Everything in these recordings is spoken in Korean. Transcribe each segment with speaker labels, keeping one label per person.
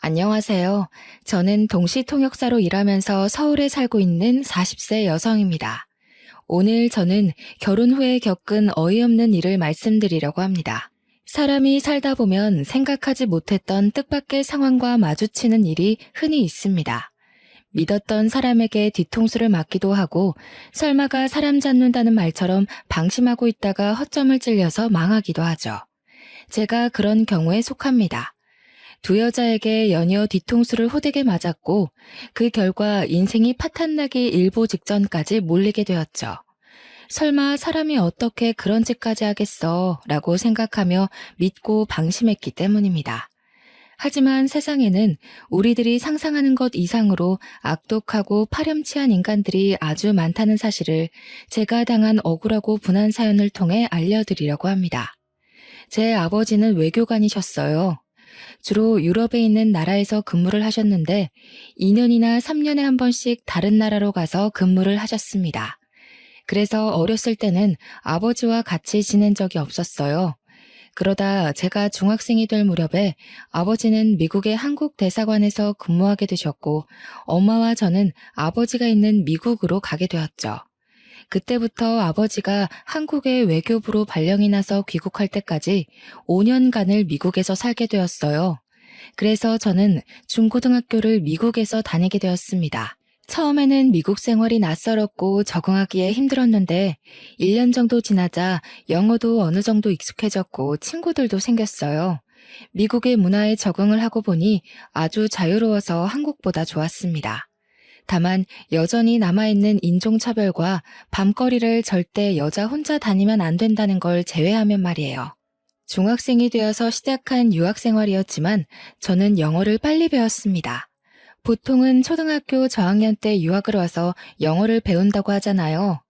Speaker 1: 안녕하세요. 저는 동시통역사로 일하면서 서울에 살고 있는 40세 여성입니다. 오늘 저는 결혼 후에 겪은 어이없는 일을 말씀드리려고 합니다. 사람이 살다 보면 생각하지 못했던 뜻밖의 상황과 마주치는 일이 흔히 있습니다. 믿었던 사람에게 뒤통수를 맞기도 하고 설마가 사람 잡는다는 말처럼 방심하고 있다가 허점을 찔려서 망하기도 하죠. 제가 그런 경우에 속합니다. 두 여자에게 연이어 뒤통수를 호되게 맞았고 그 결과 인생이 파탄나기 일보 직전까지 몰리게 되었죠. 설마 사람이 어떻게 그런 짓까지 하겠어 라고 생각하며 믿고 방심했기 때문입니다. 하지만 세상에는 우리들이 상상하는 것 이상으로 악독하고 파렴치한 인간들이 아주 많다는 사실을 제가 당한 억울하고 분한 사연을 통해 알려드리려고 합니다. 제 아버지는 외교관이셨어요. 주로 유럽에 있는 나라에서 근무를 하셨는데 2년이나 3년에 한 번씩 다른 나라로 가서 근무를 하셨습니다. 그래서 어렸을 때는 아버지와 같이 지낸 적이 없었어요. 그러다 제가 중학생이 될 무렵에 아버지는 미국의 한국 대사관에서 근무하게 되셨고 엄마와 저는 아버지가 있는 미국으로 가게 되었죠. 그때부터 아버지가 한국의 외교부로 발령이 나서 귀국할 때까지 5년간을 미국에서 살게 되었어요. 그래서 저는 중고등학교를 미국에서 다니게 되었습니다. 처음에는 미국 생활이 낯설었고 적응하기에 힘들었는데 1년 정도 지나자 영어도 어느 정도 익숙해졌고 친구들도 생겼어요. 미국의 문화에 적응을 하고 보니 아주 자유로워서 한국보다 좋았습니다. 다만 여전히 남아있는 인종차별과 밤거리를 절대 여자 혼자 다니면 안 된다는 걸 제외하면 말이에요. 중학생이 되어서 시작한 유학생활이었지만 저는 영어를 빨리 배웠습니다. 보통은 초등학교 저학년 때 유학을 와서 영어를 배운다고 하잖아요.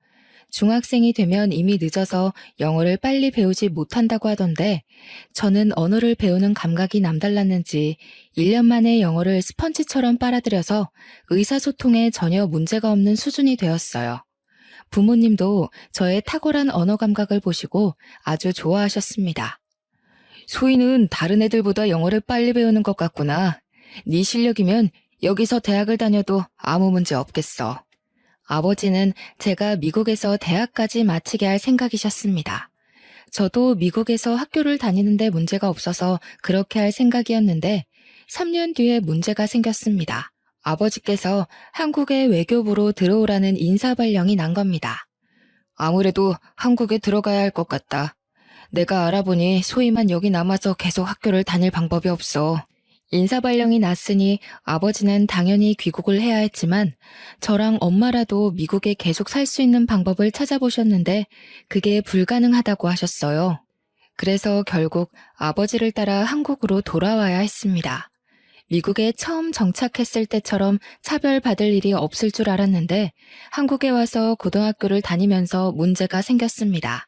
Speaker 1: 중학생이 되면 이미 늦어서 영어를 빨리 배우지 못한다고 하던데 저는 언어를 배우는 감각이 남달랐는지 1년 만에 영어를 스펀지처럼 빨아들여서 의사소통에 전혀 문제가 없는 수준이 되었어요. 부모님도 저의 탁월한 언어 감각을 보시고 아주 좋아하셨습니다. 소희는 다른 애들보다 영어를 빨리 배우는 것 같구나. 네 실력이면 여기서 대학을 다녀도 아무 문제 없겠어. 아버지는 제가 미국에서 대학까지 마치게 할 생각이셨습니다. 저도 미국에서 학교를 다니는데 문제가 없어서 그렇게 할 생각이었는데 3년 뒤에 문제가 생겼습니다. 아버지께서 한국의 외교부로 들어오라는 인사발령이 난 겁니다. 아무래도 한국에 들어가야 할 것 같다. 내가 알아보니 소희만 여기 남아서 계속 학교를 다닐 방법이 없어. 인사발령이 났으니 아버지는 당연히 귀국을 해야 했지만 저랑 엄마라도 미국에 계속 살 수 있는 방법을 찾아보셨는데 그게 불가능하다고 하셨어요. 그래서 결국 아버지를 따라 한국으로 돌아와야 했습니다. 미국에 처음 정착했을 때처럼 차별받을 일이 없을 줄 알았는데 한국에 와서 고등학교를 다니면서 문제가 생겼습니다.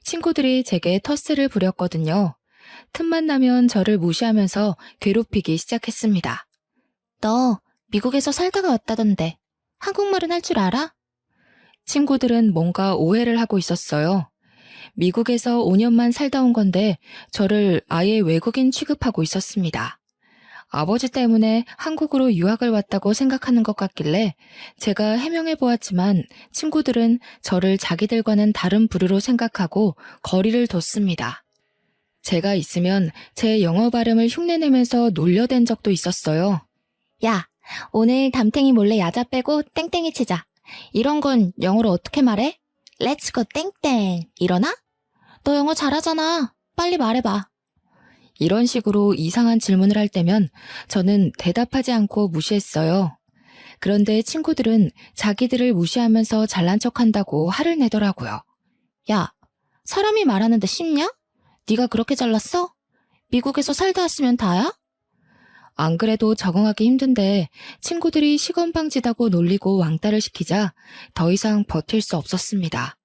Speaker 1: 친구들이 제게 텃세를 부렸거든요. 틈만 나면 저를 무시하면서 괴롭히기 시작했습니다. 너 미국에서 살다가 왔다던데 한국말은 할 줄 알아? 친구들은 뭔가 오해를 하고 있었어요. 미국에서 5년만 살다 온 건데 저를 아예 외국인 취급하고 있었습니다. 아버지 때문에 한국으로 유학을 왔다고 생각하는 것 같길래 제가 해명해 보았지만 친구들은 저를 자기들과는 다른 부류로 생각하고 거리를 뒀습니다. 제가 있으면 제 영어 발음을 흉내내면서 놀려댄 적도 있었어요. 야, 오늘 담탱이 몰래 야자 빼고 땡땡이 치자. 이런 건 영어로 어떻게 말해? Let's go 땡땡. 이러나? 너 영어 잘하잖아. 빨리 말해봐. 이런 식으로 이상한 질문을 할 때면 저는 대답하지 않고 무시했어요. 그런데 친구들은 자기들을 무시하면서 잘난 척한다고 화를 내더라고요. 야, 사람이 말하는데 쉽냐? 네가 그렇게 잘났어? 미국에서 살다 왔으면 다야? 안 그래도 적응하기 힘든데 친구들이 시건방지다고 놀리고 왕따를 시키자 더 이상 버틸 수 없었습니다.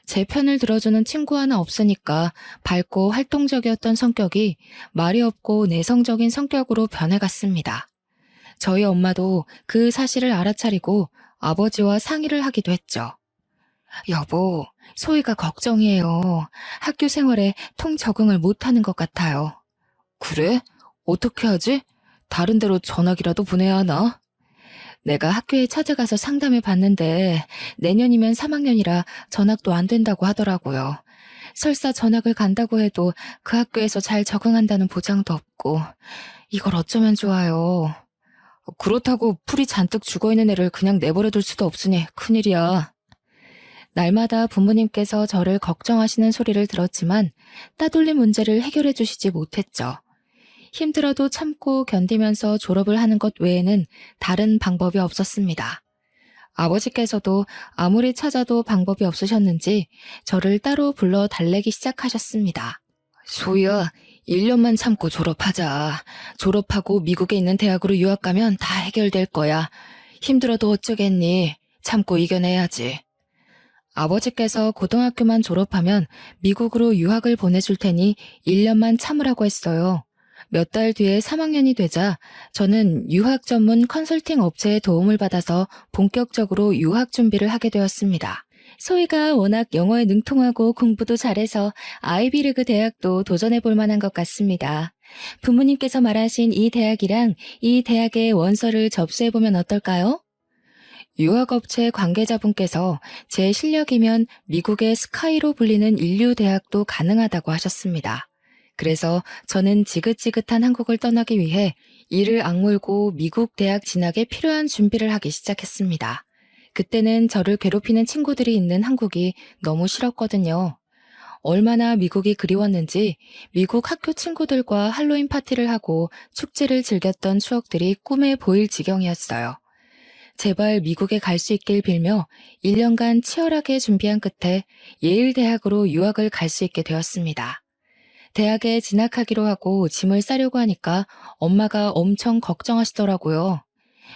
Speaker 1: 제 편을 들어주는 친구 하나 없으니까 밝고 활동적이었던 성격이 말이 없고 내성적인 성격으로 변해갔습니다. 저희 엄마도 그 사실을 알아차리고 아버지와 상의를 하기도 했죠. 여보, 소희가 걱정이에요. 학교 생활에 통 적응을 못하는 것 같아요. 그래? 어떻게 하지? 다른 데로 전학이라도 보내야 하나? 내가 학교에 찾아가서 상담해 봤는데 내년이면 3학년이라 전학도 안 된다고 하더라고요. 설사 전학을 간다고 해도 그 학교에서 잘 적응한다는 보장도 없고 이걸 어쩌면 좋아요. 그렇다고 풀이 잔뜩 죽어있는 애를 그냥 내버려둘 수도 없으니 큰일이야. 날마다 부모님께서 저를 걱정하시는 소리를 들었지만 따돌림 문제를 해결해 주시지 못했죠. 힘들어도 참고 견디면서 졸업을 하는 것 외에는 다른 방법이 없었습니다. 아버지께서도 아무리 찾아도 방법이 없으셨는지 저를 따로 불러 달래기 시작하셨습니다. 소희야, 1년만 참고 졸업하자. 졸업하고 미국에 있는 대학으로 유학 가면 다 해결될 거야. 힘들어도 어쩌겠니? 참고 이겨내야지. 아버지께서 고등학교만 졸업하면 미국으로 유학을 보내줄 테니 1년만 참으라고 했어요. 몇 달 뒤에 3학년이 되자 저는 유학 전문 컨설팅 업체의 도움을 받아서 본격적으로 유학 준비를 하게 되었습니다. 소희가 워낙 영어에 능통하고 공부도 잘해서 아이비리그 대학도 도전해 볼 만한 것 같습니다. 부모님께서 말하신 이 대학이랑 이 대학의 원서를 접수해 보면 어떨까요? 유학업체 관계자분께서 제 실력이면 미국의 스카이로 불리는 인류 대학도 가능하다고 하셨습니다. 그래서 저는 지긋지긋한 한국을 떠나기 위해 이를 악물고 미국 대학 진학에 필요한 준비를 하기 시작했습니다. 그때는 저를 괴롭히는 친구들이 있는 한국이 너무 싫었거든요. 얼마나 미국이 그리웠는지 미국 학교 친구들과 할로윈 파티를 하고 축제를 즐겼던 추억들이 꿈에 보일 지경이었어요. 제발 미국에 갈 수 있길 빌며 1년간 치열하게 준비한 끝에 예일 대학으로 유학을 갈 수 있게 되었습니다. 대학에 진학하기로 하고 짐을 싸려고 하니까 엄마가 엄청 걱정하시더라고요.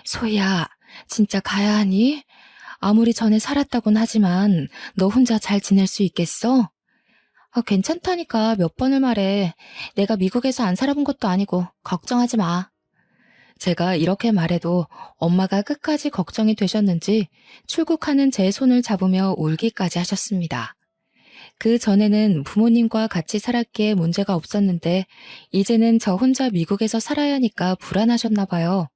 Speaker 1: 소희야, 진짜 가야 하니? 아무리 전에 살았다곤 하지만 너 혼자 잘 지낼 수 있겠어? 괜찮다니까 몇 번을 말해. 내가 미국에서 안 살아본 것도 아니고 걱정하지 마. 제가 이렇게 말해도 엄마가 끝까지 걱정이 되셨는지 출국하는 제 손을 잡으며 울기까지 하셨습니다. 그 전에는 부모님과 같이 살았기에 문제가 없었는데 이제는 저 혼자 미국에서 살아야 하니까 불안하셨나 봐요.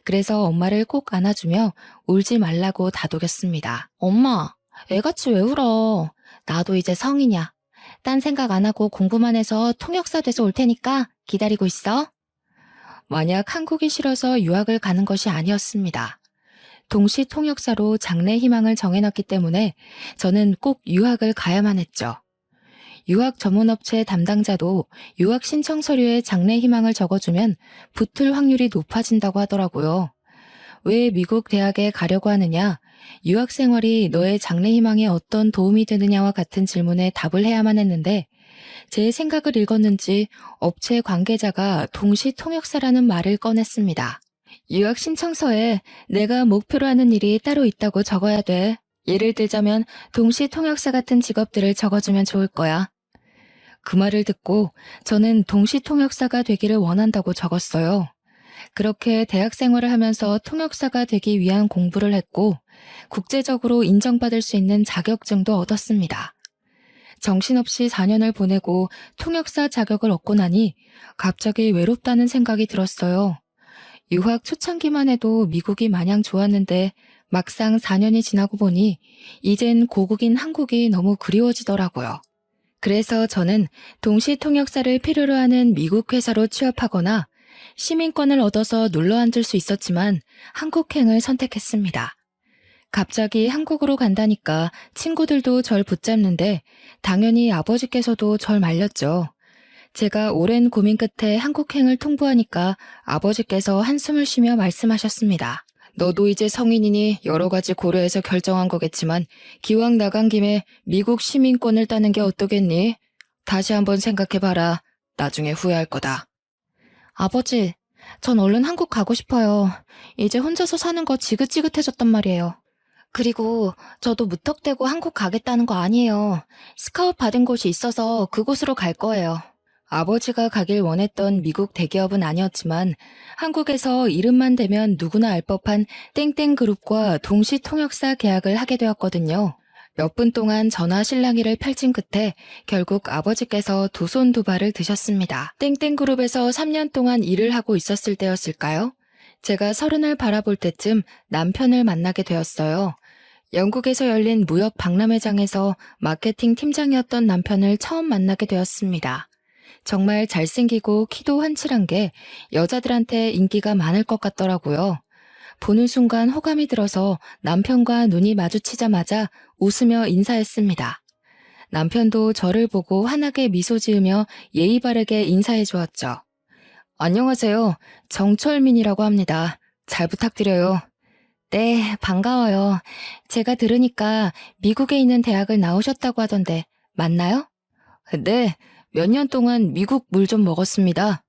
Speaker 1: 그래서 엄마를 꼭 안아주며 울지 말라고 다독였습니다. 엄마, 애같이 왜 울어? 나도 이제 성인이야. 딴 생각 안 하고 공부만 해서 통역사 돼서 올 테니까 기다리고 있어. 만약 한국이 싫어서 유학을 가는 것이 아니었습니다. 동시 통역사로 장래 희망을 정해놨기 때문에 저는 꼭 유학을 가야만 했죠. 유학 전문업체 담당자도 유학 신청 서류에 장래 희망을 적어주면 붙을 확률이 높아진다고 하더라고요. 왜 미국 대학에 가려고 하느냐, 유학 생활이 너의 장래 희망에 어떤 도움이 되느냐와 같은 질문에 답을 해야만 했는데 제 생각을 읽었는지 업체 관계자가 동시 통역사라는 말을 꺼냈습니다. 유학 신청서에 내가 목표로 하는 일이 따로 있다고 적어야 돼. 예를 들자면 동시 통역사 같은 직업들을 적어주면 좋을 거야. 그 말을 듣고 저는 동시 통역사가 되기를 원한다고 적었어요. 그렇게 대학 생활을 하면서 통역사가 되기 위한 공부를 했고 국제적으로 인정받을 수 있는 자격증도 얻었습니다. 정신없이 4년을 보내고 통역사 자격을 얻고 나니 갑자기 외롭다는 생각이 들었어요. 유학 초창기만 해도 미국이 마냥 좋았는데 막상 4년이 지나고 보니 이젠 고국인 한국이 너무 그리워지더라고요. 그래서 저는 동시 통역사를 필요로 하는 미국 회사로 취업하거나 시민권을 얻어서 눌러 앉을 수 있었지만 한국행을 선택했습니다. 갑자기 한국으로 간다니까 친구들도 절 붙잡는데 당연히 아버지께서도 절 말렸죠. 제가 오랜 고민 끝에 한국행을 통보하니까 아버지께서 한숨을 쉬며 말씀하셨습니다. 너도 이제 성인이니 여러 가지 고려해서 결정한 거겠지만 기왕 나간 김에 미국 시민권을 따는 게 어떠겠니? 다시 한번 생각해봐라. 나중에 후회할 거다. 아버지, 전 얼른 한국 가고 싶어요. 이제 혼자서 사는 거 지긋지긋해졌단 말이에요. 그리고 저도 무턱대고 한국 가겠다는 거 아니에요. 스카웃 받은 곳이 있어서 그곳으로 갈 거예요. 아버지가 가길 원했던 미국 대기업은 아니었지만 한국에서 이름만 대면 누구나 알 법한 땡땡그룹과 동시 통역사 계약을 하게 되었거든요. 몇 분 동안 전화 실랑이를 펼친 끝에 결국 아버지께서 두 손 두 발을 드셨습니다. 땡땡그룹에서 3년 동안 일을 하고 있었을 때였을까요? 제가 30을 바라볼 때쯤 남편을 만나게 되었어요. 영국에서 열린 무역 박람회장에서 마케팅 팀장이었던 남편을 처음 만나게 되었습니다. 정말 잘생기고 키도 훤칠한 게 여자들한테 인기가 많을 것 같더라고요. 보는 순간 호감이 들어서 남편과 눈이 마주치자마자 웃으며 인사했습니다. 남편도 저를 보고 환하게 미소 지으며 예의 바르게 인사해 주었죠. 안녕하세요. 정철민이라고 합니다. 잘 부탁드려요. 네, 반가워요. 제가 들으니까 미국에 있는 대학을 나오셨다고 하던데 맞나요? 네, 몇 년 동안 미국 물 좀 먹었습니다.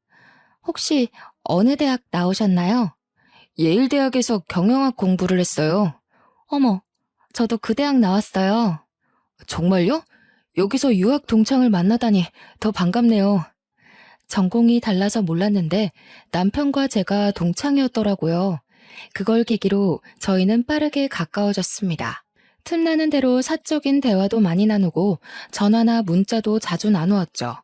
Speaker 1: 혹시 어느 대학 나오셨나요? 예일대학에서 경영학 공부를 했어요. 어머, 저도 그 대학 나왔어요. 정말요? 여기서 유학 동창을 만나다니 더 반갑네요. 전공이 달라서 몰랐는데 남편과 제가 동창이었더라고요. 그걸 계기로 저희는 빠르게 가까워졌습니다. 틈나는 대로 사적인 대화도 많이 나누고 전화나 문자도 자주 나누었죠.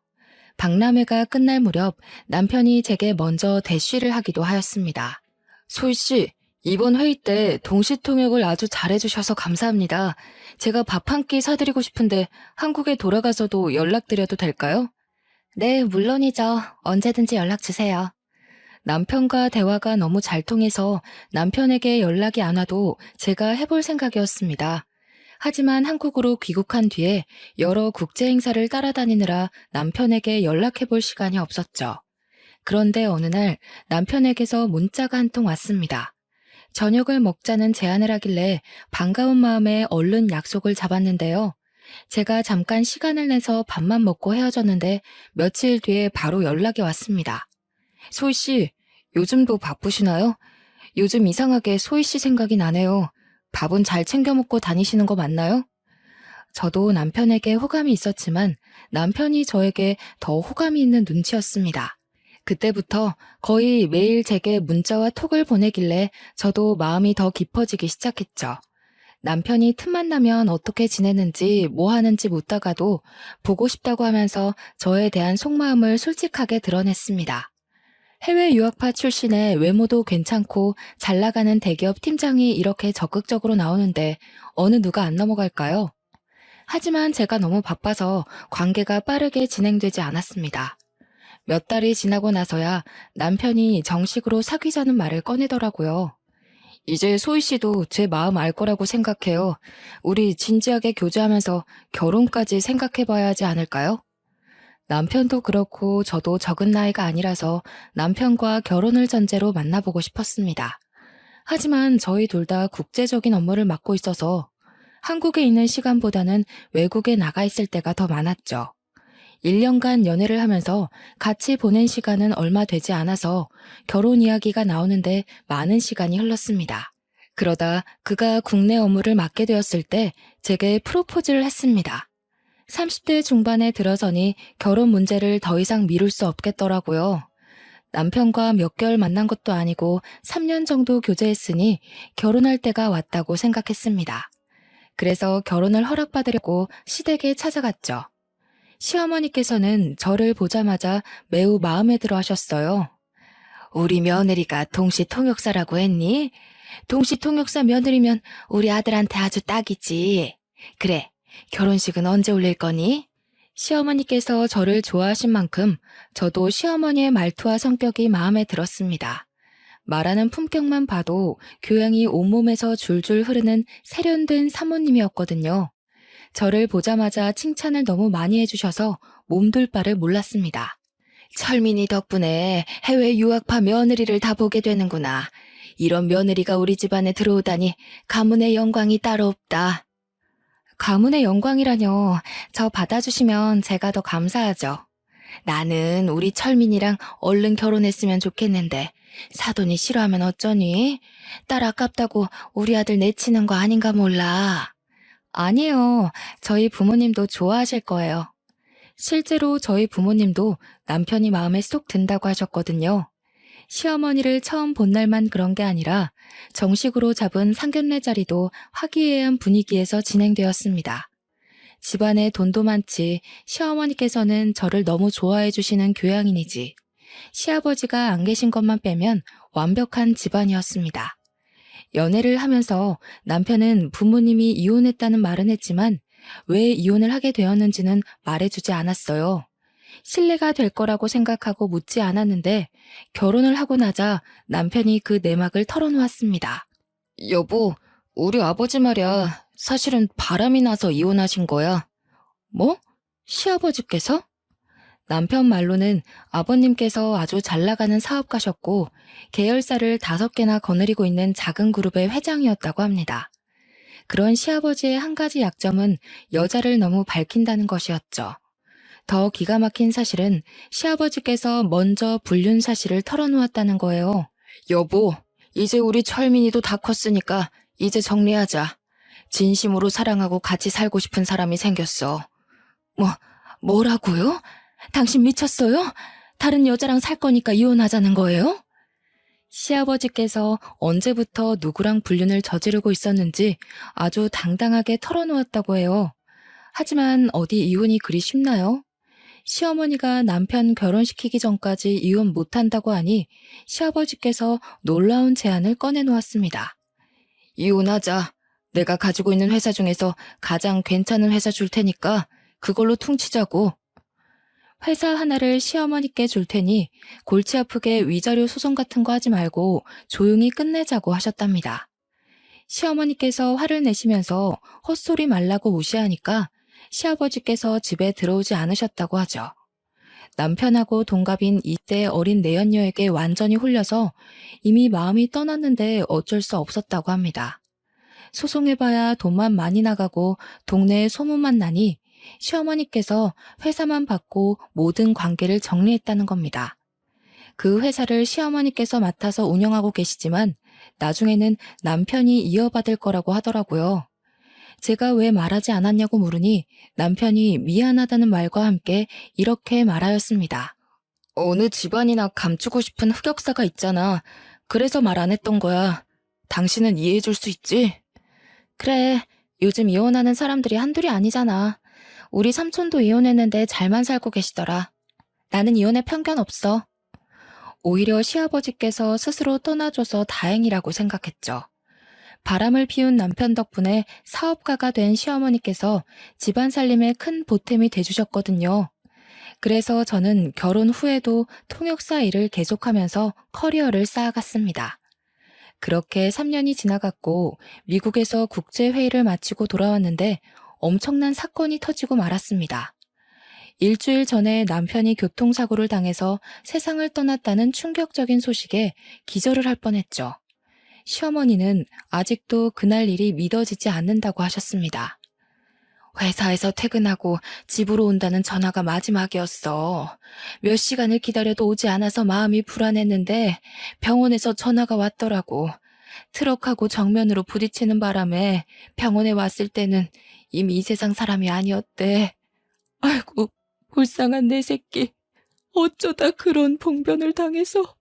Speaker 1: 박람회가 끝날 무렵 남편이 제게 먼저 대쉬를 하기도 하였습니다. 소희 씨, 이번 회의 때 동시통역을 아주 잘해주셔서 감사합니다. 제가 밥 한 끼 사드리고 싶은데 한국에 돌아가서도 연락드려도 될까요? 네, 물론이죠. 언제든지 연락 주세요. 남편과 대화가 너무 잘 통해서 남편에게 연락이 안 와도 제가 해볼 생각이었습니다. 하지만 한국으로 귀국한 뒤에 여러 국제 행사를 따라다니느라 남편에게 연락해볼 시간이 없었죠. 그런데 어느 날 남편에게서 문자가 한 통 왔습니다. 저녁을 먹자는 제안을 하길래 반가운 마음에 얼른 약속을 잡았는데요. 제가 잠깐 시간을 내서 밥만 먹고 헤어졌는데 며칠 뒤에 바로 연락이 왔습니다. 소희 씨, 요즘도 바쁘시나요? 요즘 이상하게 소희 씨 생각이 나네요. 밥은 잘 챙겨 먹고 다니시는 거 맞나요? 저도 남편에게 호감이 있었지만 남편이 저에게 더 호감이 있는 눈치였습니다. 그때부터 거의 매일 제게 문자와 톡을 보내길래 저도 마음이 더 깊어지기 시작했죠. 남편이 틈만 나면 어떻게 지내는지 뭐 하는지 묻다가도 보고 싶다고 하면서 저에 대한 속마음을 솔직하게 드러냈습니다. 해외 유학파 출신의 외모도 괜찮고 잘 나가는 대기업 팀장이 이렇게 적극적으로 나오는데 어느 누가 안 넘어갈까요? 하지만 제가 너무 바빠서 관계가 빠르게 진행되지 않았습니다. 몇 달이 지나고 나서야 남편이 정식으로 사귀자는 말을 꺼내더라고요. 이제 소희 씨도 제 마음 알 거라고 생각해요. 우리 진지하게 교제하면서 결혼까지 생각해봐야 하지 않을까요? 남편도 그렇고 저도 적은 나이가 아니라서 남편과 결혼을 전제로 만나보고 싶었습니다. 하지만 저희 둘 다 국제적인 업무를 맡고 있어서 한국에 있는 시간보다는 외국에 나가 있을 때가 더 많았죠. 1년간 연애를 하면서 같이 보낸 시간은 얼마 되지 않아서 결혼 이야기가 나오는데 많은 시간이 흘렀습니다. 그러다 그가 국내 업무를 맡게 되었을 때 제게 프로포즈를 했습니다. 30대 중반에 들어서니 결혼 문제를 더 이상 미룰 수 없겠더라고요. 남편과 몇 개월 만난 것도 아니고 3년 정도 교제했으니 결혼할 때가 왔다고 생각했습니다. 그래서 결혼을 허락받으려고 시댁에 찾아갔죠. 시어머니께서는 저를 보자마자 매우 마음에 들어 하셨어요. 우리 며느리가 동시통역사라고 했니? 동시통역사 며느리면 우리 아들한테 아주 딱이지. 그래, 결혼식은 언제 올릴 거니? 시어머니께서 저를 좋아하신 만큼 저도 시어머니의 말투와 성격이 마음에 들었습니다. 말하는 품격만 봐도 교양이 온몸에서 줄줄 흐르는 세련된 사모님이었거든요. 저를 보자마자 칭찬을 너무 많이 해주셔서 몸둘 바를 몰랐습니다. 철민이 덕분에 해외 유학파 며느리를 다 보게 되는구나. 이런 며느리가 우리 집안에 들어오다니 가문의 영광이 따로 없다. 가문의 영광이라뇨. 저 받아주시면 제가 더 감사하죠. 나는 우리 철민이랑 얼른 결혼했으면 좋겠는데 사돈이 싫어하면 어쩌니? 딸 아깝다고 우리 아들 내치는 거 아닌가 몰라. 아니에요. 저희 부모님도 좋아하실 거예요. 실제로 저희 부모님도 남편이 마음에 쏙 든다고 하셨거든요. 시어머니를 처음 본 날만 그런 게 아니라 정식으로 잡은 상견례 자리도 화기애애한 분위기에서 진행되었습니다. 집안에 돈도 많지 시어머니께서는 저를 너무 좋아해 주시는 교양인이지 시아버지가 안 계신 것만 빼면 완벽한 집안이었습니다. 연애를 하면서 남편은 부모님이 이혼했다는 말은 했지만 왜 이혼을 하게 되었는지는 말해주지 않았어요. 신뢰가 될 거라고 생각하고 묻지 않았는데 결혼을 하고 나자 남편이 그 내막을 털어놓았습니다. 여보, 우리 아버지 말이야. 사실은 바람이 나서 이혼하신 거야. 뭐? 시아버지께서? 남편 말로는 아버님께서 아주 잘 나가는 사업가셨고 계열사를 5개나 거느리고 있는 작은 그룹의 회장이었다고 합니다. 그런 시아버지의 한 가지 약점은 여자를 너무 밝힌다는 것이었죠. 더 기가 막힌 사실은 시아버지께서 먼저 불륜 사실을 털어놓았다는 거예요. 여보, 이제 우리 철민이도 다 컸으니까 이제 정리하자. 진심으로 사랑하고 같이 살고 싶은 사람이 생겼어. 뭐라고요? 당신 미쳤어요? 다른 여자랑 살 거니까 이혼하자는 거예요? 시아버지께서 언제부터 누구랑 불륜을 저지르고 있었는지 아주 당당하게 털어놓았다고 해요. 하지만 어디 이혼이 그리 쉽나요? 시어머니가 남편 결혼시키기 전까지 이혼 못한다고 하니 시아버지께서 놀라운 제안을 꺼내놓았습니다. 이혼하자. 내가 가지고 있는 회사 중에서 가장 괜찮은 회사 줄 테니까 그걸로 퉁치자고. 회사 하나를 시어머니께 줄 테니 골치 아프게 위자료 소송 같은 거 하지 말고 조용히 끝내자고 하셨답니다. 시어머니께서 화를 내시면서 헛소리 말라고 무시하니까 시아버지께서 집에 들어오지 않으셨다고 하죠. 남편하고 동갑인 이때 어린 내연녀에게 완전히 홀려서 이미 마음이 떠났는데 어쩔 수 없었다고 합니다. 소송해봐야 돈만 많이 나가고 동네에 소문만 나니 시어머니께서 회사만 받고 모든 관계를 정리했다는 겁니다. 그 회사를 시어머니께서 맡아서 운영하고 계시지만 나중에는 남편이 이어받을 거라고 하더라고요. 제가 왜 말하지 않았냐고 물으니 남편이 미안하다는 말과 함께 이렇게 말하였습니다. 어느 집안이나 감추고 싶은 흑역사가 있잖아. 그래서 말 안 했던 거야. 당신은 이해해줄 수 있지? 그래, 요즘 이혼하는 사람들이 한둘이 아니잖아. 우리 삼촌도 이혼했는데 잘만 살고 계시더라. 나는 이혼에 편견 없어. 오히려 시아버지께서 스스로 떠나줘서 다행이라고 생각했죠. 바람을 피운 남편 덕분에 사업가가 된 시어머니께서 집안 살림에 큰 보탬이 돼주셨거든요. 그래서 저는 결혼 후에도 통역사 일을 계속하면서 커리어를 쌓아갔습니다. 그렇게 3년이 지나갔고 미국에서 국제회의를 마치고 돌아왔는데 엄청난 사건이 터지고 말았습니다. 일주일 전에 남편이 교통사고를 당해서 세상을 떠났다는 충격적인 소식에 기절을 할 뻔했죠. 시어머니는 아직도 그날 일이 믿어지지 않는다고 하셨습니다. 회사에서 퇴근하고 집으로 온다는 전화가 마지막이었어. 몇 시간을 기다려도 오지 않아서 마음이 불안했는데 병원에서 전화가 왔더라고. 트럭하고 정면으로 부딪히는 바람에 병원에 왔을 때는 이미 이 세상 사람이 아니었대. 아이고, 불쌍한 내 새끼. 어쩌다 그런 봉변을 당해서.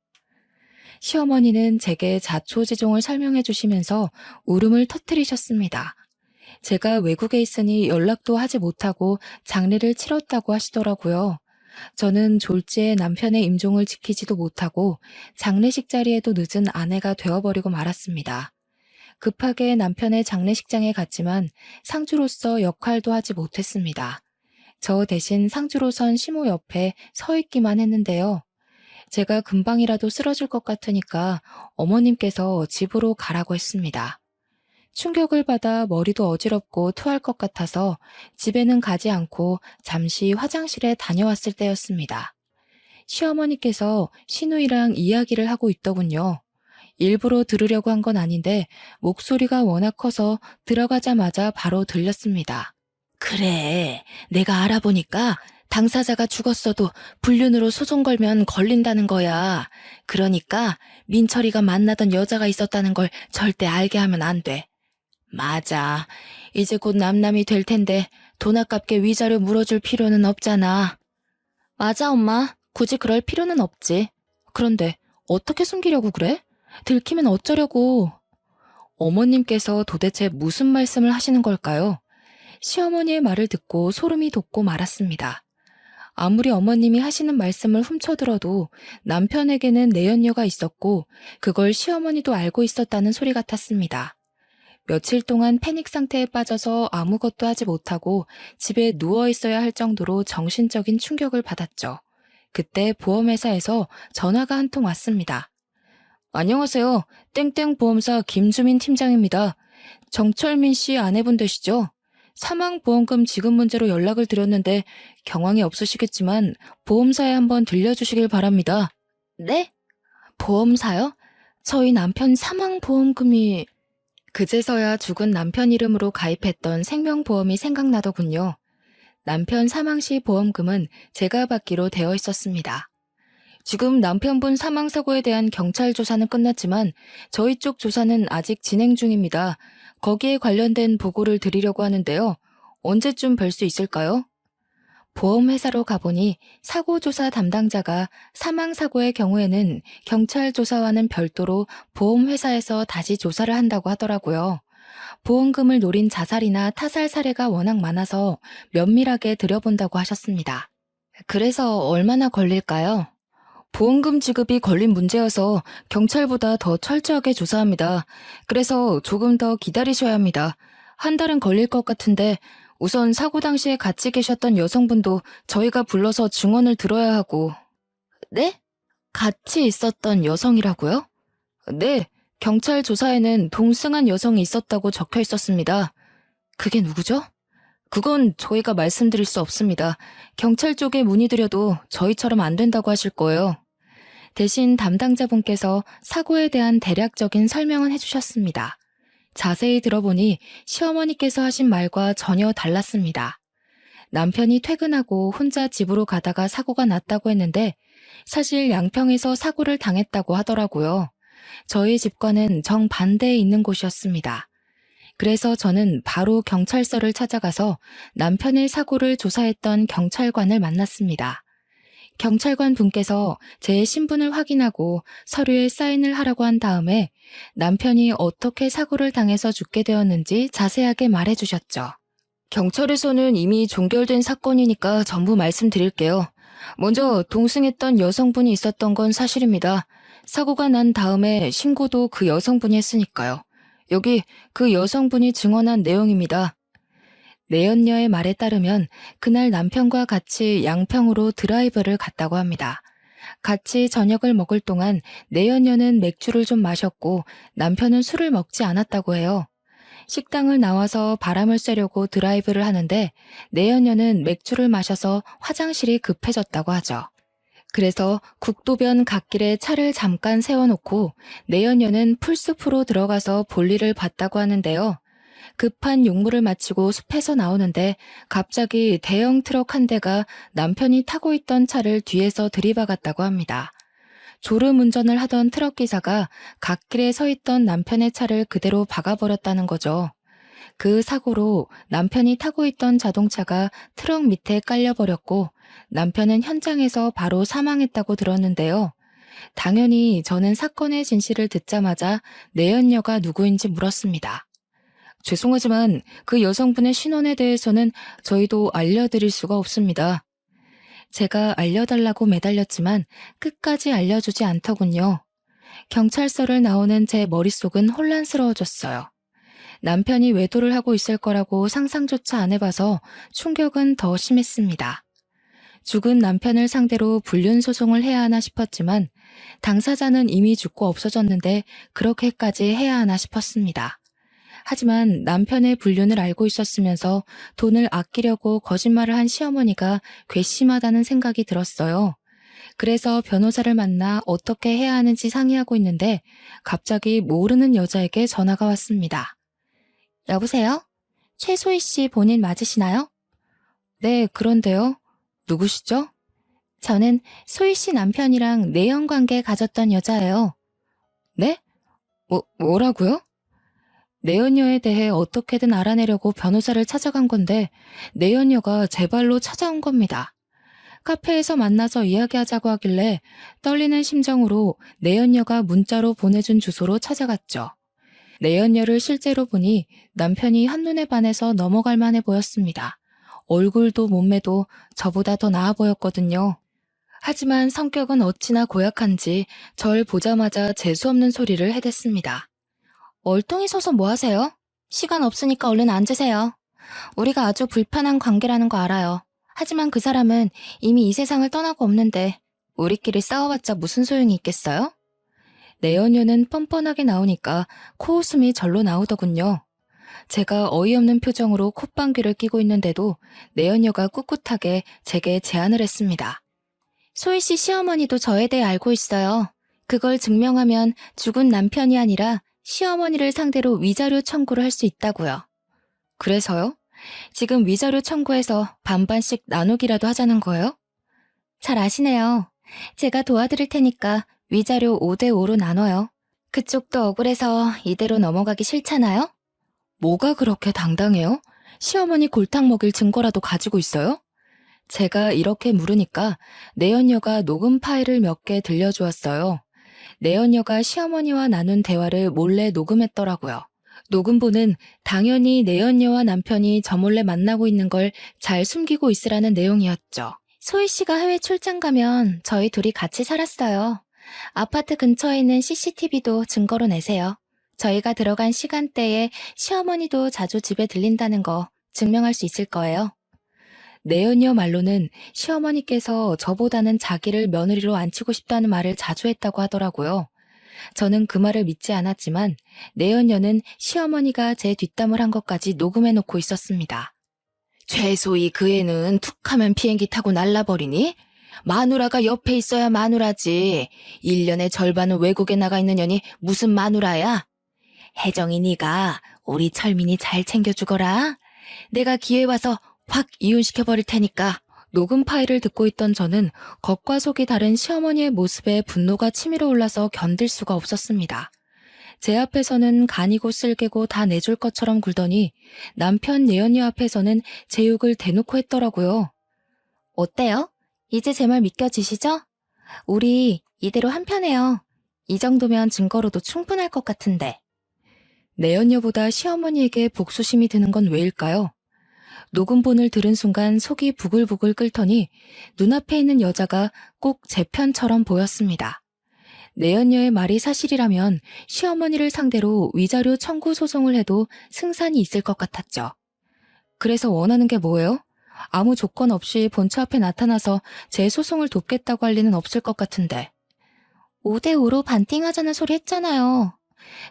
Speaker 1: 시어머니는 제게 자초지종을 설명해 주시면서 울음을 터뜨리셨습니다. 제가 외국에 있으니 연락도 하지 못하고 장례를 치렀다고 하시더라고요. 저는 졸지에 남편의 임종을 지키지도 못하고 장례식 자리에도 늦은 아내가 되어버리고 말았습니다. 급하게 남편의 장례식장에 갔지만 상주로서 역할도 하지 못했습니다. 저 대신 상주로선 시모 옆에 서 있기만 했는데요. 제가 금방이라도 쓰러질 것 같으니까 어머님께서 집으로 가라고 했습니다. 충격을 받아 머리도 어지럽고 토할 것 같아서 집에는 가지 않고 잠시 화장실에 다녀왔을 때였습니다. 시어머니께서 시누이랑 이야기를 하고 있더군요. 일부러 들으려고 한 건 아닌데 목소리가 워낙 커서 들어가자마자 바로 들렸습니다. 그래, 내가 알아보니까 당사자가 죽었어도 불륜으로 소송 걸면 걸린다는 거야. 그러니까 민철이가 만나던 여자가 있었다는 걸 절대 알게 하면 안 돼. 맞아. 이제 곧 남남이 될 텐데 돈 아깝게 위자료 물어줄 필요는 없잖아. 맞아, 엄마. 굳이 그럴 필요는 없지. 그런데 어떻게 숨기려고 그래? 들키면 어쩌려고? 어머님께서 도대체 무슨 말씀을 하시는 걸까요? 시어머니의 말을 듣고 소름이 돋고 말았습니다. 아무리 어머님이 하시는 말씀을 훔쳐들어도 남편에게는 내연녀가 있었고 그걸 시어머니도 알고 있었다는 소리 같았습니다. 며칠 동안 패닉 상태에 빠져서 아무것도 하지 못하고 집에 누워 있어야 할 정도로 정신적인 충격을 받았죠. 그때 보험회사에서 전화가 한 통 왔습니다. 안녕하세요. 땡땡 보험사 김주민 팀장입니다. 정철민 씨 아내분 되시죠? 사망보험금 지급 문제로 연락을 드렸는데 경황이 없으시겠지만 보험사에 한번 들려주시길 바랍니다. 네? 보험사요? 저희 남편 사망보험금이... 그제서야 죽은 남편 이름으로 가입했던 생명보험이 생각나더군요. 남편 사망 시 보험금은 제가 받기로 되어 있었습니다. 지금 남편분 사망사고에 대한 경찰 조사는 끝났지만 저희 쪽 조사는 아직 진행 중입니다. 거기에 관련된 보고를 드리려고 하는데요. 언제쯤 뵐 수 있을까요? 보험회사로 가보니 사고조사 담당자가 사망사고의 경우에는 경찰 조사와는 별도로 보험회사에서 다시 조사를 한다고 하더라고요. 보험금을 노린 자살이나 타살 사례가 워낙 많아서 면밀하게 들여본다고 하셨습니다. 그래서 얼마나 걸릴까요? 보험금 지급이 걸린 문제여서 경찰보다 더 철저하게 조사합니다. 그래서 조금 더 기다리셔야 합니다. 한 달은 걸릴 것 같은데 우선 사고 당시에 같이 계셨던 여성분도 저희가 불러서 증언을 들어야 하고. 네? 같이 있었던 여성이라고요? 네, 경찰 조사에는 동승한 여성이 있었다고 적혀 있었습니다. 그게 누구죠? 그건 저희가 말씀드릴 수 없습니다. 경찰 쪽에 문의드려도 저희처럼 안 된다고 하실 거예요. 대신 담당자분께서 사고에 대한 대략적인 설명은 해주셨습니다. 자세히 들어보니 시어머니께서 하신 말과 전혀 달랐습니다. 남편이 퇴근하고 혼자 집으로 가다가 사고가 났다고 했는데 사실 양평에서 사고를 당했다고 하더라고요. 저희 집과는 정반대에 있는 곳이었습니다. 그래서 저는 바로 경찰서를 찾아가서 남편의 사고를 조사했던 경찰관을 만났습니다. 경찰관 분께서 제 신분을 확인하고 서류에 사인을 하라고 한 다음에 남편이 어떻게 사고를 당해서 죽게 되었는지 자세하게 말해주셨죠. 경찰에서는 이미 종결된 사건이니까 전부 말씀드릴게요. 먼저 동승했던 여성분이 있었던 건 사실입니다. 사고가 난 다음에 신고도 그 여성분이 했으니까요. 여기 그 여성분이 증언한 내용입니다. 내연녀의 말에 따르면 그날 남편과 같이 양평으로 드라이브를 갔다고 합니다. 같이 저녁을 먹을 동안 내연녀는 맥주를 좀 마셨고 남편은 술을 먹지 않았다고 해요. 식당을 나와서 바람을 쐬려고 드라이브를 하는데 내연녀는 맥주를 마셔서 화장실이 급해졌다고 하죠. 그래서 국도변 갓길에 차를 잠깐 세워놓고 내연녀는 풀숲으로 들어가서 볼일을 봤다고 하는데요. 급한 용무를 마치고 숲에서 나오는데 갑자기 대형 트럭 한 대가 남편이 타고 있던 차를 뒤에서 들이박았다고 합니다. 졸음 운전을 하던 트럭 기사가 갓길에 서 있던 남편의 차를 그대로 박아버렸다는 거죠. 그 사고로 남편이 타고 있던 자동차가 트럭 밑에 깔려버렸고 남편은 현장에서 바로 사망했다고 들었는데요. 당연히 저는 사건의 진실을 듣자마자 내연녀가 누구인지 물었습니다. 죄송하지만 그 여성분의 신원에 대해서는 저희도 알려드릴 수가 없습니다. 제가 알려달라고 매달렸지만 끝까지 알려주지 않더군요. 경찰서를 나오는 제 머릿속은 혼란스러워졌어요. 남편이 외도를 하고 있을 거라고 상상조차 안 해봐서 충격은 더 심했습니다. 죽은 남편을 상대로 불륜소송을 해야 하나 싶었지만 당사자는 이미 죽고 없어졌는데 그렇게까지 해야 하나 싶었습니다. 하지만 남편의 불륜을 알고 있었으면서 돈을 아끼려고 거짓말을 한 시어머니가 괘씸하다는 생각이 들었어요. 그래서 변호사를 만나 어떻게 해야 하는지 상의하고 있는데 갑자기 모르는 여자에게 전화가 왔습니다. 여보세요? 최소희 씨 본인 맞으시나요? 네, 그런데요. 누구시죠? 저는 소희 씨 남편이랑 내연관계 가졌던 여자예요. 네? 뭐라고요? 내연녀에 대해 어떻게든 알아내려고 변호사를 찾아간 건데 내연녀가 제 발로 찾아온 겁니다. 카페에서 만나서 이야기하자고 하길래 떨리는 심정으로 내연녀가 문자로 보내준 주소로 찾아갔죠. 내연녀를 실제로 보니 남편이 한눈에 반해서 넘어갈 만해 보였습니다. 얼굴도 몸매도 저보다 더 나아 보였거든요. 하지만 성격은 어찌나 고약한지 절 보자마자 재수없는 소리를 해댔습니다. 얼뚱이 서서 뭐 하세요? 시간 없으니까 얼른 앉으세요. 우리가 아주 불편한 관계라는 거 알아요. 하지만 그 사람은 이미 이 세상을 떠나고 없는데 우리끼리 싸워봤자 무슨 소용이 있겠어요? 내연녀는 뻔뻔하게 나오니까 코웃음이 절로 나오더군요. 제가 어이없는 표정으로 콧방귀를 뀌고 있는데도 내연녀가 꿋꿋하게 제게 제안을 했습니다. 소희 씨 시어머니도 저에 대해 알고 있어요. 그걸 증명하면 죽은 남편이 아니라 시어머니를 상대로 위자료 청구를 할 수 있다고요. 그래서요? 지금 위자료 청구해서 반반씩 나누기라도 하자는 거예요? 잘 아시네요. 제가 도와드릴 테니까 위자료 5대5로 나눠요. 그쪽도 억울해서 이대로 넘어가기 싫잖아요? 뭐가 그렇게 당당해요? 시어머니 골탕 먹일 증거라도 가지고 있어요? 제가 이렇게 물으니까 내연녀가 녹음 파일을 몇 개 들려주었어요. 내연녀가 시어머니와 나눈 대화를 몰래 녹음했더라고요. 녹음본은 당연히 내연녀와 남편이 저 몰래 만나고 있는 걸 잘 숨기고 있으라는 내용이었죠. 소희 씨가 해외 출장 가면 저희 둘이 같이 살았어요. 아파트 근처에 있는 CCTV도 증거로 내세요. 저희가 들어간 시간대에 시어머니도 자주 집에 들린다는 거 증명할 수 있을 거예요. 내연녀 말로는 시어머니께서 저보다는 자기를 며느리로 앉히고 싶다는 말을 자주 했다고 하더라고요. 저는 그 말을 믿지 않았지만 내연녀는 시어머니가 제 뒷담을 한 것까지 녹음해놓고 있었습니다. 최소히 그 애는 툭하면 비행기 타고 날라버리니? 마누라가 옆에 있어야 마누라지. 1년의 절반은 외국에 나가 있는 년이 무슨 마누라야? 혜정이 네가 우리 철민이 잘 챙겨주거라. 내가 기회 와서 확 이혼시켜버릴 테니까. 녹음 파일을 듣고 있던 저는 겉과 속이 다른 시어머니의 모습에 분노가 치밀어 올라서 견딜 수가 없었습니다. 제 앞에서는 간이고 쓸개고 다 내줄 것처럼 굴더니 남편 내연녀 앞에서는 제 욕을 대놓고 했더라고요. 어때요? 이제 제 말 믿겨지시죠? 우리 이대로 한편해요. 이 정도면 증거로도 충분할 것 같은데. 내연녀보다 시어머니에게 복수심이 드는 건 왜일까요? 녹음본을 들은 순간 속이 부글부글 끓더니 눈앞에 있는 여자가 꼭 제 편처럼 보였습니다. 내연녀의 말이 사실이라면 시어머니를 상대로 위자료 청구 소송을 해도 승산이 있을 것 같았죠. 그래서 원하는 게 뭐예요? 아무 조건 없이 본처 앞에 나타나서 제 소송을 돕겠다고 할 리는 없을 것 같은데. 5대5로 반띵하자는 소리 했잖아요.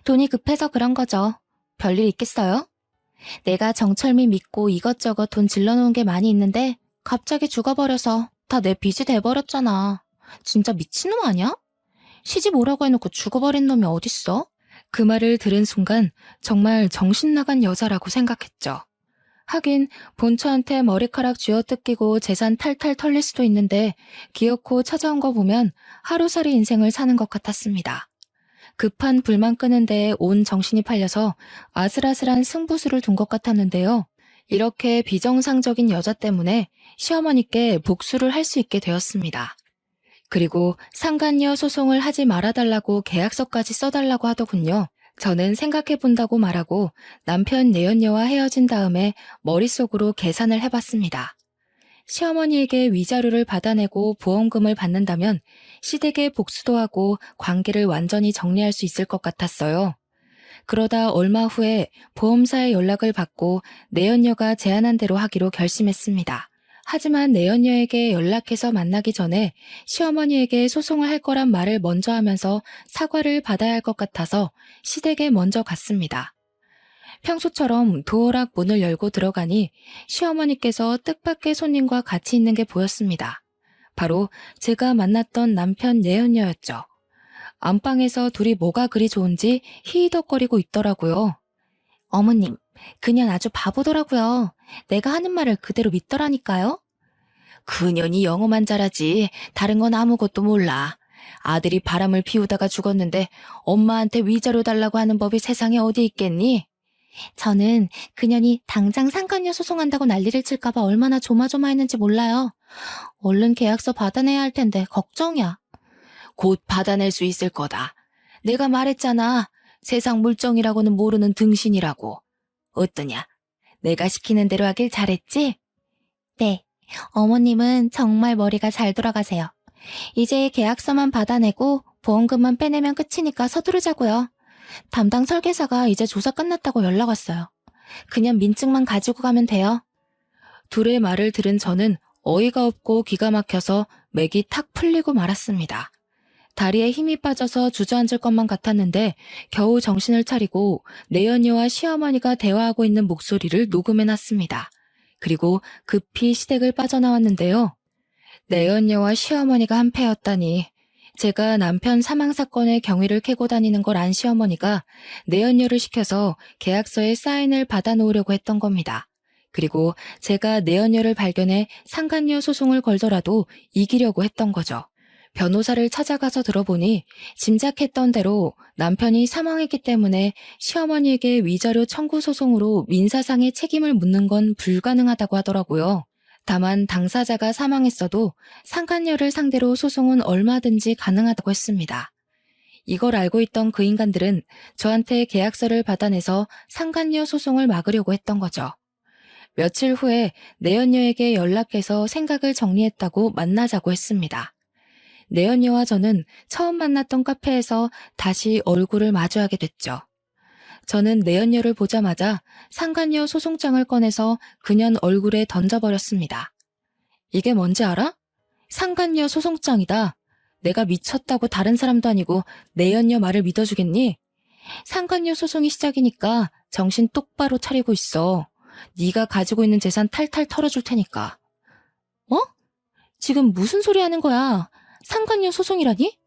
Speaker 1: 돈이 급해서 그런 거죠. 별일 있겠어요? 내가 정철민 믿고 이것저것 돈 질러놓은 게 많이 있는데 갑자기 죽어버려서 다 내 빚이 돼버렸잖아. 진짜 미친놈 아니야? 시집 오라고 해놓고 죽어버린 놈이 어딨어? 그 말을 들은 순간 정말 정신 나간 여자라고 생각했죠. 하긴 본처한테 머리카락 쥐어뜯기고 재산 탈탈 털릴 수도 있는데 기어코 찾아온 거 보면 하루살이 인생을 사는 것 같았습니다. 급한 불만 끄는 데에 온 정신이 팔려서 아슬아슬한 승부수를 둔 것 같았는데요. 이렇게 비정상적인 여자 때문에 시어머니께 복수를 할 수 있게 되었습니다. 그리고 상간녀 소송을 하지 말아달라고 계약서까지 써달라고 하더군요. 저는 생각해본다고 말하고 남편 내연녀와 헤어진 다음에 머릿속으로 계산을 해봤습니다. 시어머니에게 위자료를 받아내고 보험금을 받는다면 시댁에 복수도 하고 관계를 완전히 정리할 수 있을 것 같았어요. 그러다 얼마 후에 보험사에 연락을 받고 내연녀가 제안한 대로 하기로 결심했습니다. 하지만 내연녀에게 연락해서 만나기 전에 시어머니에게 소송을 할 거란 말을 먼저 하면서 사과를 받아야 할 것 같아서 시댁에 먼저 갔습니다. 평소처럼 도어락 문을 열고 들어가니 시어머니께서 뜻밖의 손님과 같이 있는 게 보였습니다. 바로 제가 만났던 남편 내연녀였죠. 안방에서 둘이 뭐가 그리 좋은지 히히덕거리고 있더라고요. 어머님, 그년 아주 바보더라고요. 내가 하는 말을 그대로 믿더라니까요. 그년이 영어만 잘하지 다른 건 아무것도 몰라. 아들이 바람을 피우다가 죽었는데 엄마한테 위자료 달라고 하는 법이 세상에 어디 있겠니?
Speaker 2: 저는 그년이 당장 상간녀 소송한다고 난리를 칠까봐 얼마나 조마조마했는지 몰라요. 얼른 계약서 받아내야 할 텐데 걱정이야.
Speaker 1: 곧 받아낼 수 있을 거다. 내가 말했잖아. 세상 물정이라고는 모르는 등신이라고. 어떠냐? 내가 시키는 대로 하길 잘했지?
Speaker 2: 네, 어머님은 정말 머리가 잘 돌아가세요. 이제 계약서만 받아내고 보험금만 빼내면 끝이니까 서두르자고요. 담당 설계사가 이제 조사 끝났다고 연락 왔어요. 그냥 민증만 가지고 가면 돼요.
Speaker 1: 둘의 말을 들은 저는 어이가 없고 기가 막혀서 맥이 탁 풀리고 말았습니다. 다리에 힘이 빠져서 주저앉을 것만 같았는데 겨우 정신을 차리고 내연녀와 시어머니가 대화하고 있는 목소리를 녹음해놨습니다. 그리고 급히 시댁을 빠져나왔는데요. 내연녀와 시어머니가 한패였다니. 제가 남편 사망 사건의 경위를 캐고 다니는 걸 안 시어머니가 내연녀를 시켜서 계약서에 사인을 받아놓으려고 했던 겁니다. 그리고 제가 내연녀를 발견해 상간녀 소송을 걸더라도 이기려고 했던 거죠. 변호사를 찾아가서 들어보니 짐작했던 대로 남편이 사망했기 때문에 시어머니에게 위자료 청구 소송으로 민사상의 책임을 묻는 건 불가능하다고 하더라고요. 다만 당사자가 사망했어도 상간녀를 상대로 소송은 얼마든지 가능하다고 했습니다. 이걸 알고 있던 그 인간들은 저한테 계약서를 받아내서 상간녀 소송을 막으려고 했던 거죠. 며칠 후에 내연녀에게 연락해서 생각을 정리했다고 만나자고 했습니다. 내연녀와 저는 처음 만났던 카페에서 다시 얼굴을 마주하게 됐죠. 저는 내연녀를 보자마자 상간녀 소송장을 꺼내서 그년 얼굴에 던져버렸습니다. 이게 뭔지 알아? 상간녀 소송장이다. 내가 미쳤다고 다른 사람도 아니고 내연녀 말을 믿어주겠니? 상간녀 소송이 시작이니까 정신 똑바로 차리고 있어. 네가 가지고 있는 재산 탈탈 털어줄 테니까. 어? 지금 무슨 소리 하는 거야? 상간녀 소송이라니?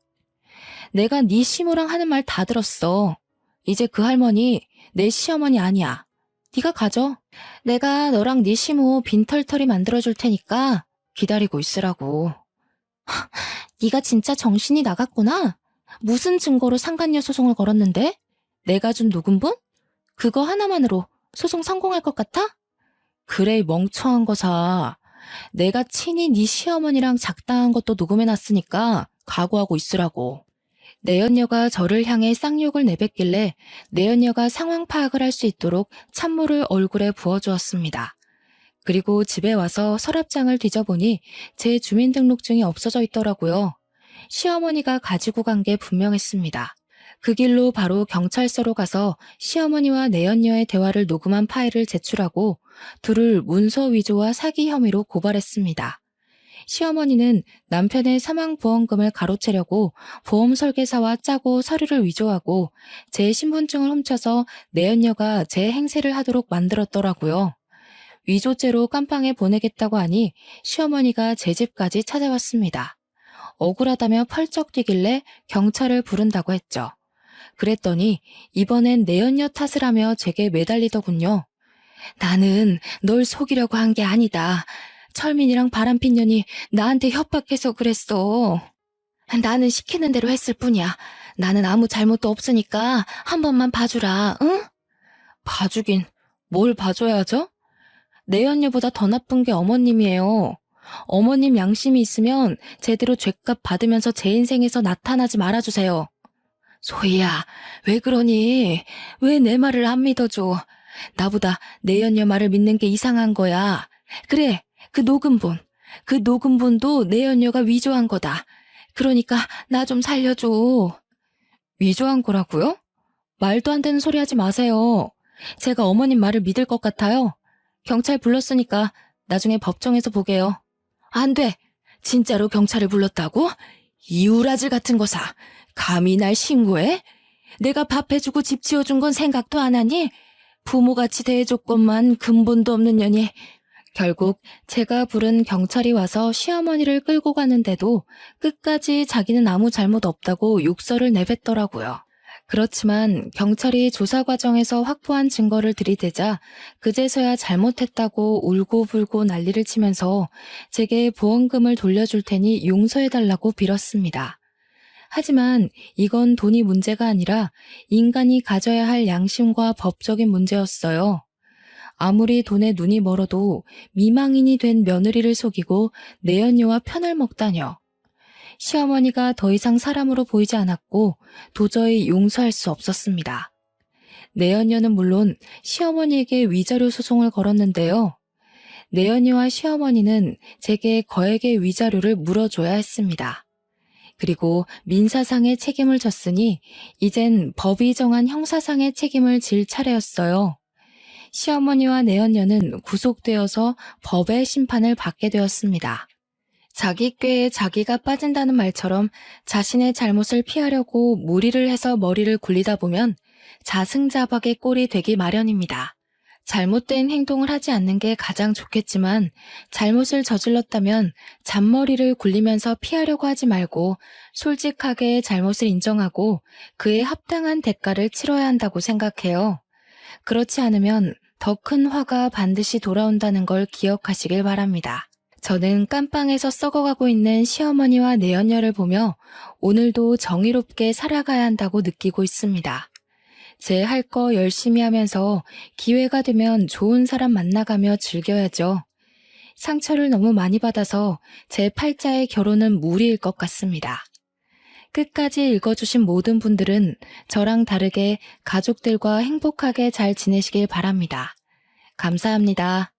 Speaker 1: 내가 네 시모랑 하는 말 다 들었어. 이제 그 할머니 내 시어머니 아니야. 네가 가져. 내가 너랑 네 시모 빈털터리 만들어줄 테니까 기다리고 있으라고.
Speaker 2: 네가 진짜 정신이 나갔구나. 무슨 증거로 상간녀 소송을 걸었는데?
Speaker 1: 내가 준 녹음본?
Speaker 2: 그거 하나만으로 소송 성공할 것 같아?
Speaker 1: 그래, 이 멍청한 거사. 내가 친히 네 시어머니랑 작당한 것도 녹음해놨으니까 각오하고 있으라고. 내연녀가 저를 향해 쌍욕을 내뱉길래 내연녀가 상황 파악을 할 수 있도록 찬물을 얼굴에 부어주었습니다. 그리고 집에 와서 서랍장을 뒤져보니 제 주민등록증이 없어져 있더라고요. 시어머니가 가지고 간 게 분명했습니다. 그 길로 바로 경찰서로 가서 시어머니와 내연녀의 대화를 녹음한 파일을 제출하고 둘을 문서 위조와 사기 혐의로 고발했습니다. 시어머니는 남편의 사망보험금을 가로채려고 보험 설계사와 짜고 서류를 위조하고 제 신분증을 훔쳐서 내연녀가 제 행세를 하도록 만들었더라고요. 위조죄로 깜빵에 보내겠다고 하니 시어머니가 제 집까지 찾아왔습니다. 억울하다며 펄쩍 뛰길래 경찰을 부른다고 했죠. 그랬더니 이번엔 내연녀 탓을 하며 제게 매달리더군요. 나는 널 속이려고 한 게 아니다. 철민이랑 바람핀 년이 나한테 협박해서 그랬어. 나는 시키는 대로 했을 뿐이야. 나는 아무 잘못도 없으니까 한 번만 봐주라, 응? 봐주긴 뭘 봐줘야죠? 내연녀보다 더 나쁜 게 어머님이에요. 어머님 양심이 있으면 제대로 죗값 받으면서 제 인생에서 나타나지 말아주세요. 소희야, 왜 그러니? 왜 내 말을 안 믿어줘? 나보다 내연녀 말을 믿는 게 이상한 거야. 그래, 그 녹음본도 내연녀가 위조한 거다. 그러니까 나 좀 살려줘. 위조한 거라고요? 말도 안 되는 소리 하지 마세요. 제가 어머님 말을 믿을 것 같아요. 경찰 불렀으니까 나중에 법정에서 보게요. 안 돼. 진짜로 경찰을 불렀다고? 이 우라질 같은 거사. 감히 날 신고해? 내가 밥 해주고 집 지어준 건 생각도 안 하니? 부모같이 대해줬건만 근본도 없는 년이. 결국 제가 부른 경찰이 와서 시어머니를 끌고 가는데도 끝까지 자기는 아무 잘못 없다고 욕설을 내뱉더라고요. 그렇지만 경찰이 조사 과정에서 확보한 증거를 들이대자 그제서야 잘못했다고 울고불고 난리를 치면서 제게 보험금을 돌려줄 테니 용서해달라고 빌었습니다. 하지만 이건 돈이 문제가 아니라 인간이 가져야 할 양심과 법적인 문제였어요. 아무리 돈에 눈이 멀어도 미망인이 된 며느리를 속이고 내연녀와 편을 먹다녀. 시어머니가 더 이상 사람으로 보이지 않았고 도저히 용서할 수 없었습니다. 내연녀는 물론 시어머니에게 위자료 소송을 걸었는데요. 내연녀와 시어머니는 제게 거액의 위자료를 물어줘야 했습니다. 그리고 민사상의 책임을 졌으니 이젠 법이 정한 형사상의 책임을 질 차례였어요. 시어머니와 내연녀는 구속되어서 법의 심판을 받게 되었습니다. 자기 꾀에 자기가 빠진다는 말처럼 자신의 잘못을 피하려고 무리를 해서 머리를 굴리다 보면 자승자박의 꼴이 되기 마련입니다. 잘못된 행동을 하지 않는 게 가장 좋겠지만 잘못을 저질렀다면 잔머리를 굴리면서 피하려고 하지 말고 솔직하게 잘못을 인정하고 그에 합당한 대가를 치러야 한다고 생각해요. 그렇지 않으면 더 큰 화가 반드시 돌아온다는 걸 기억하시길 바랍니다. 저는 깜빵에서 썩어가고 있는 시어머니와 내연녀를 보며 오늘도 정의롭게 살아가야 한다고 느끼고 있습니다. 제 할 거 열심히 하면서 기회가 되면 좋은 사람 만나가며 즐겨야죠. 상처를 너무 많이 받아서 제 팔자의 결혼은 무리일 것 같습니다. 끝까지 읽어주신 모든 분들은 저랑 다르게 가족들과 행복하게 잘 지내시길 바랍니다. 감사합니다.